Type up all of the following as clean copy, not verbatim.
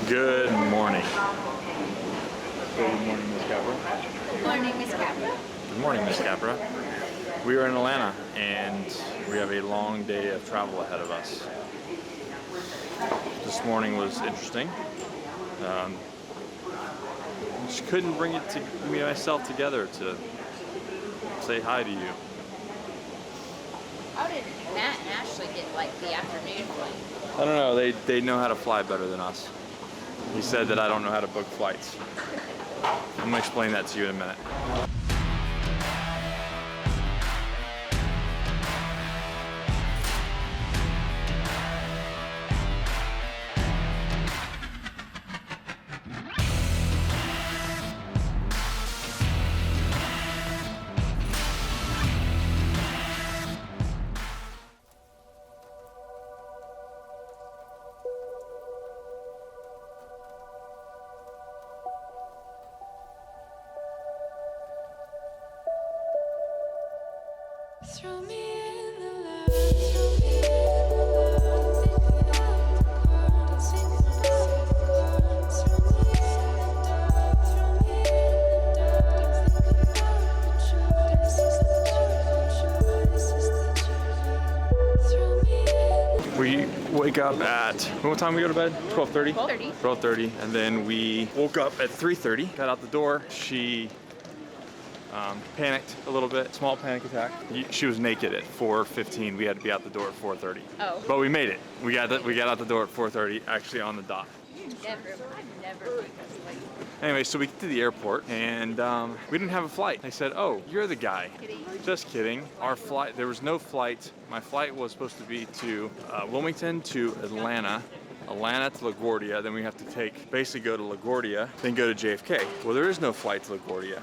Good morning. Good morning, Miss Capra. Good morning, Miss Capra. Good morning, Miss Capra. We are in Atlanta, and we have a long day of travel ahead of us. This morning was interesting. Just couldn't bring it to myself together to say hi to you. How did Matt and Ashley get like the afternoon flight? I don't know. They know how to fly better than us. He said that I don't know how to book flights. I'm gonna explain that to you in a minute. Throw me in the love, throw me in the love, thinking about the world, thinking about the world. Throw me in the dark, throw me in the dark, thinking about the joy. This is the joy, this is the joy. Throw me in. We wake up at, what time we go to bed? 12:30? 12:30. 12:30, and then we woke up at 3:30, got out the door. She panicked a little bit, small panic attack. She was naked at 4:15. We had to be out the door at 4:30. Oh. But we made it. We got out the door at 4:30, actually on the dot. I never wake up late. Anyway, so we get to the airport, and we didn't have a flight. They said, "Oh, you're the guy." Kidding. Just kidding. Our flight, there was no flight. My flight was supposed to be to Wilmington to Atlanta to LaGuardia, then we have to basically go to LaGuardia, then go to JFK. Well, there is no flight to LaGuardia.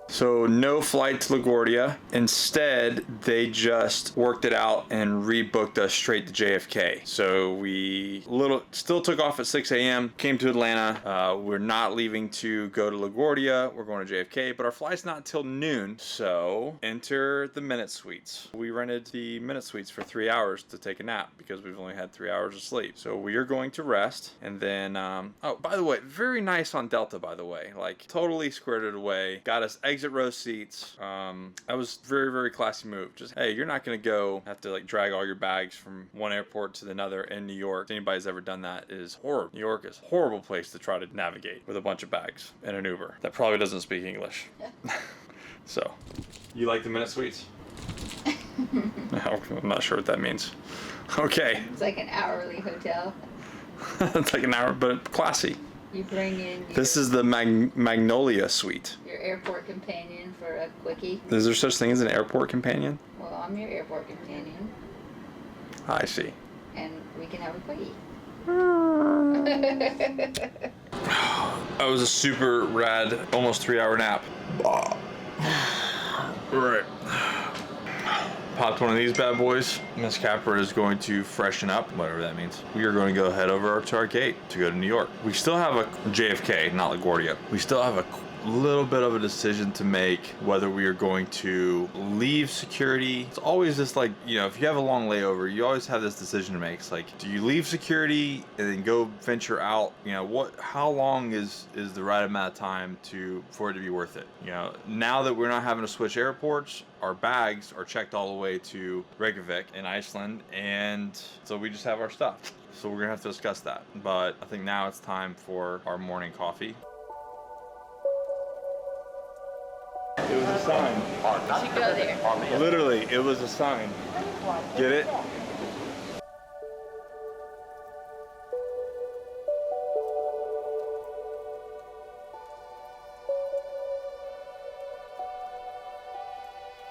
So no flight to LaGuardia. Instead, they just worked it out and rebooked us straight to JFK. So we still took off at 6 a.m., came to Atlanta. We're not leaving to go to LaGuardia. We're going to JFK, but our flight's not till noon. So enter the Minute Suites. We rented the Minute Suites for 3 hours to take a nap because we've only had 3 hours of sleep. So we are going to rest, and then, oh, by the way, very nice on Delta, by the way. Like, totally squared it away. Got us exit row seats. That was very, very classy move. Just, hey, you're not gonna have to like drag all your bags from one airport to another in New York. If anybody's ever done that, is horrible. New York is a horrible place to try to navigate with a bunch of bags in an Uber that probably doesn't speak English. So, you like the Minute Suites? I'm not sure what that means. Okay. It's like an hourly hotel. It's like an hour, but classy. You bring in This is the Magnolia Suite. your airport companion for a quickie. Is there such thing as an airport companion? Well, I'm your airport companion, I see. and we can have a quickie. That was a super rad, almost 3-hour nap. Right. Popped one of these bad boys. Miss Capra is going to freshen up, whatever that means. We are going to go head over to our gate to go to New York. We still have a JFK, not LaGuardia. We still have a little bit of a decision to make whether we are going to leave security. It's always this, like, you know, if you have a long layover, you always have this decision to make. It's like, do you leave security and then go venture out? You know, how long is the right amount of time for it to be worth it? You know, now that we're not having to switch airports, our bags are checked all the way to Reykjavik in Iceland, and so we just have our stuff. So we're gonna have to discuss that. But I think now it's time for our morning coffee. It was a sign. You should go there. Literally, it was a sign. Get it? Are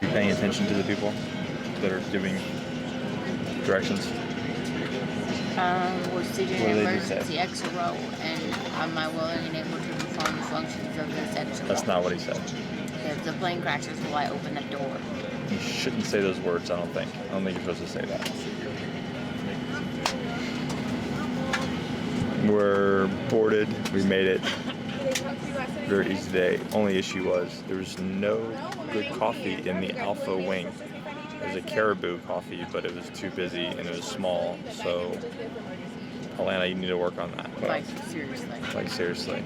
you paying attention to the people that are giving directions? We're seated What in do they just emergency exit row, and am I willing and able to perform the functions of this exit row? That's not what he said. If the plane crashes, will I open the door? You shouldn't say those words, I don't think. I don't think you're supposed to say that. We're boarded. We made it. Very easy day. Only issue was there was no good coffee in the Alpha Wing. There's a Caribou coffee, but it was too busy and it was small. So, Alana, you need to work on that. Like, seriously. Like, seriously.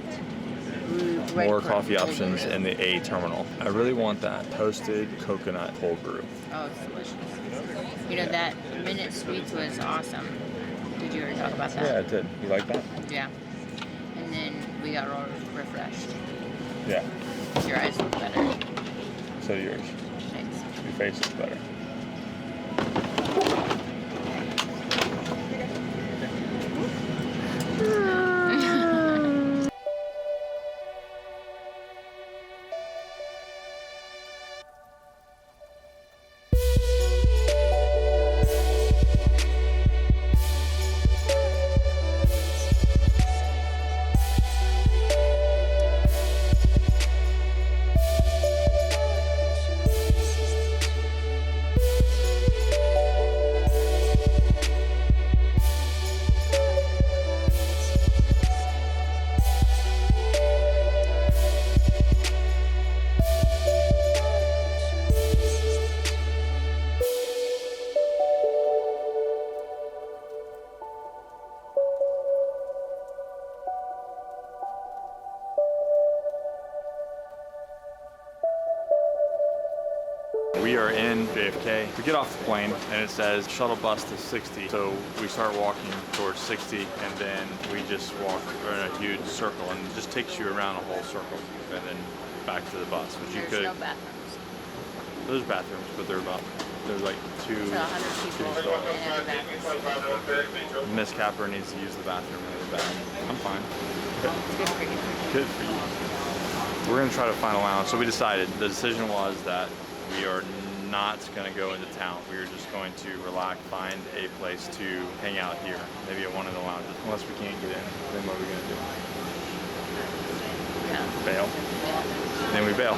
Right More foot, coffee cold options brew. in the A terminal. I really want that toasted coconut cold brew. Oh, it's delicious. You know, that Minute Sweets was awesome. Did you already talk about that? Yeah, I did. You like that? Yeah. And then we got all refreshed. Yeah. Your eyes look better. So do yours. Thanks. Your face is better. We are in JFK. We get off the plane and it says shuttle bus to 60. So we start walking towards 60 and then we just walk in a huge circle and it just takes you around a whole circle and then back to the bus. Which There's you could. no bathrooms. There's bathrooms, but there's like two. So 100 people in the bathroom. Miss Capra needs to use the bathroom in the back. I'm fine. It's good for you. Good for you. We're gonna try to find a lounge. So we decided, the decision was that we are not gonna go into town. We are just going to relax, find a place to hang out here. Maybe at one of the lounges. Unless we can't get in, then what are we gonna do? Yeah. Bail? Yeah. Then we bail.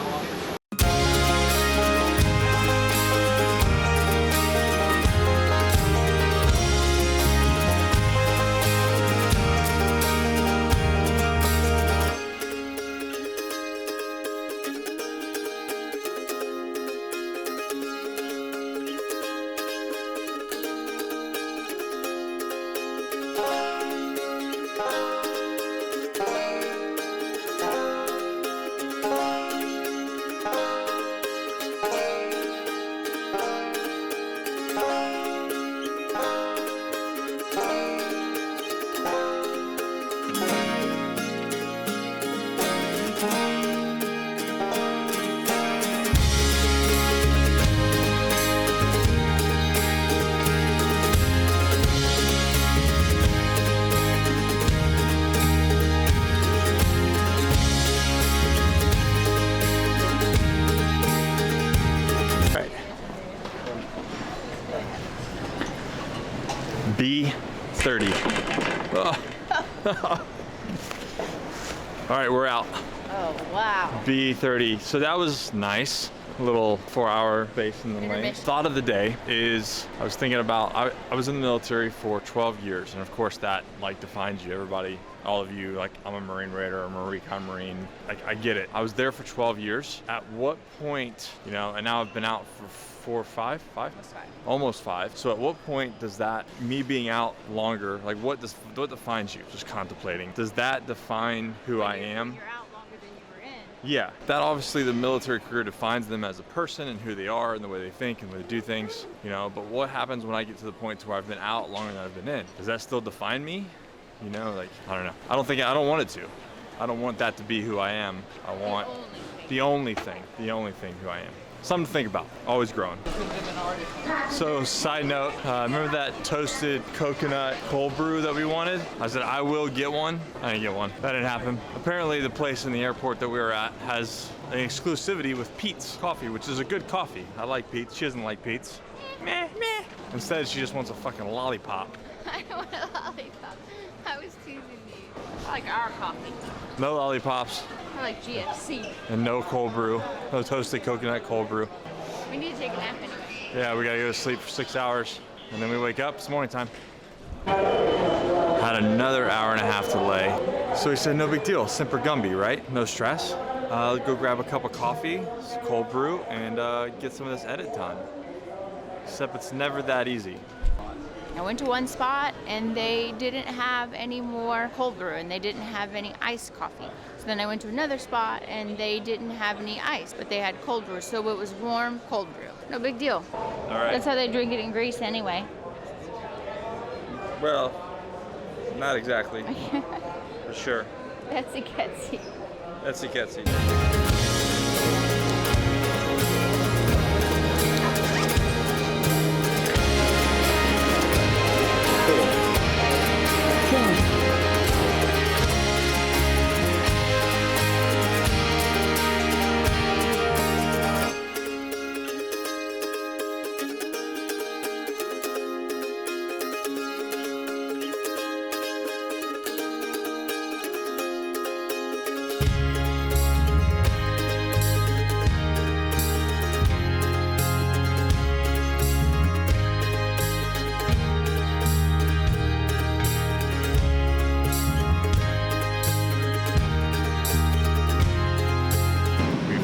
B30. All right, we're out. Oh, wow. B30. So that was nice. A little 4-hour base in the lane. Intermission. Thought of the day is I was thinking about, I was in the military for 12 years. And of course that like defines you. Everybody, all of you, like I'm a Marine Raider, I'm a Recon Marine. I get it. I was there for 12 years. At what point, you know, and now I've been out for five? Almost five. So at what point does that, me being out longer, like what defines you? Just contemplating. Does that define who I am? You're out longer than you were in. Yeah, that obviously the military career defines them as a person and who they are and the way they think and the way they do things, you know, but what happens when I get to the point to where I've been out longer than I've been in? Does that still define me? You know, like, I don't know. I don't want it to. I don't want that to be who I am. I want the only thing who I am. Something to think about, always growing. So side note, remember that toasted coconut cold brew that we wanted? I said I will get one. I didn't get one. That didn't happen. Apparently the place in the airport that we were at has an exclusivity with Pete's Coffee, which is a good coffee. I like Pete's. She doesn't like Pete's. Meh, meh. Instead she just wants a fucking lollipop. I don't want a lollipop. I was teasing you. I like our coffee. No lollipops I like GFC. and no cold brew. No toasted coconut cold brew. We need to take a nap anyway. Yeah, we gotta go to sleep for 6 hours and then we wake up, it's morning time. Had another hour and a half delay. So he said, no big deal, Semper Gumby, right? No stress. Go grab a cup of coffee, cold brew, and get some of this edit done. Except it's never that easy. I went to one spot and they didn't have any more cold brew and they didn't have any iced coffee. So then I went to another spot and they didn't have any ice, but they had cold brew. So it was warm cold brew. No big deal. All right. That's how they drink it in Greece anyway. Well, not exactly. For sure. That's a Ketsy. That's a Ketsy.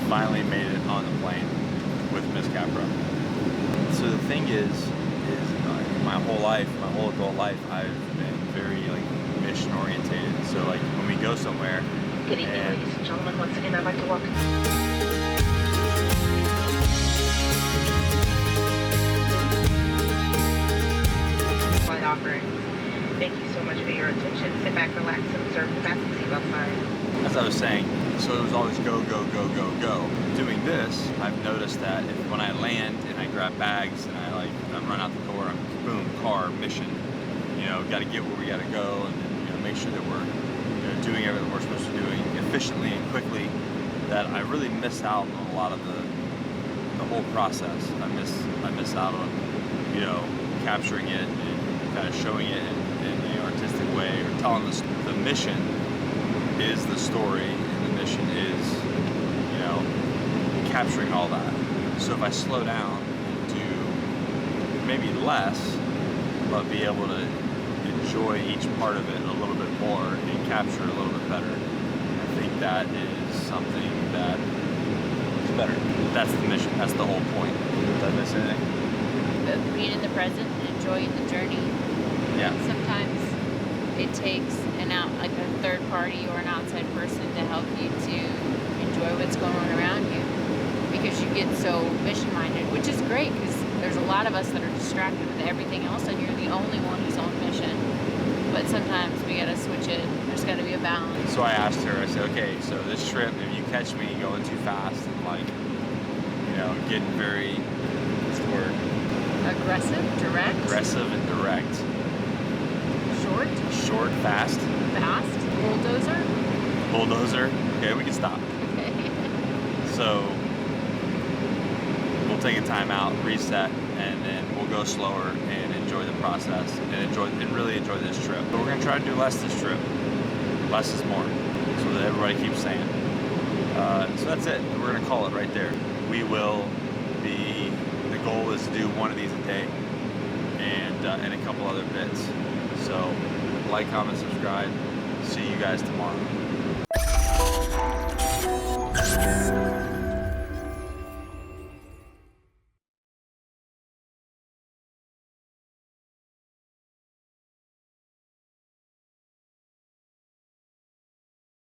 Finally made it on the plane with Miss Capra. So the thing is my whole life, my whole adult life, I've been very mission orientated. So when we go somewhere. Good evening, ladies and gentlemen. Once again, I'd like to welcome. Flight offerings. Thank you so much for your attention. Sit back, relax, and observe the fasten seatbelt sign. As I was saying, so it was always go, go, go, go, go. Doing this, I've noticed that when I land and I grab bags and I run out the door, I'm boom, car, mission. Got to get where we got to go, and make sure that we're doing everything we're supposed to be doing efficiently and quickly. That I really miss out on a lot of the whole process. I miss out on capturing it and kind of showing it in an artistic way, or telling the mission is the story, and the mission is capturing all that. So if I slow down and do maybe less, but be able to enjoy each part of it a little bit more and capture it a little bit better, I think that is something that is better. That's the mission. That's the whole point. Did I miss anything? Being in the present and enjoying the journey. Yeah. Sometimes it takes a third party or an outside person to help you to enjoy what's going on around you, because you get so mission minded, which is great because there's a lot of us that are distracted with everything else and you're the only one who's on mission. But sometimes we gotta switch it. There's gotta be a balance. So I asked her, I said, okay, so this trip, if you catch me going too fast and getting very, what's the word? Aggressive, direct. Aggressive and direct. Short, fast. Bulldozer. Okay, we can stop. Okay. So we'll take a time out, reset, and then we'll go slower and enjoy the process and really enjoy this trip. But we're gonna try to do less this trip. Less is more. So that everybody keeps saying. So that's it. We're gonna call it right there. We will be. The goal is to do one of these a day, and a couple other bits. So like, comment, subscribe. See you guys tomorrow.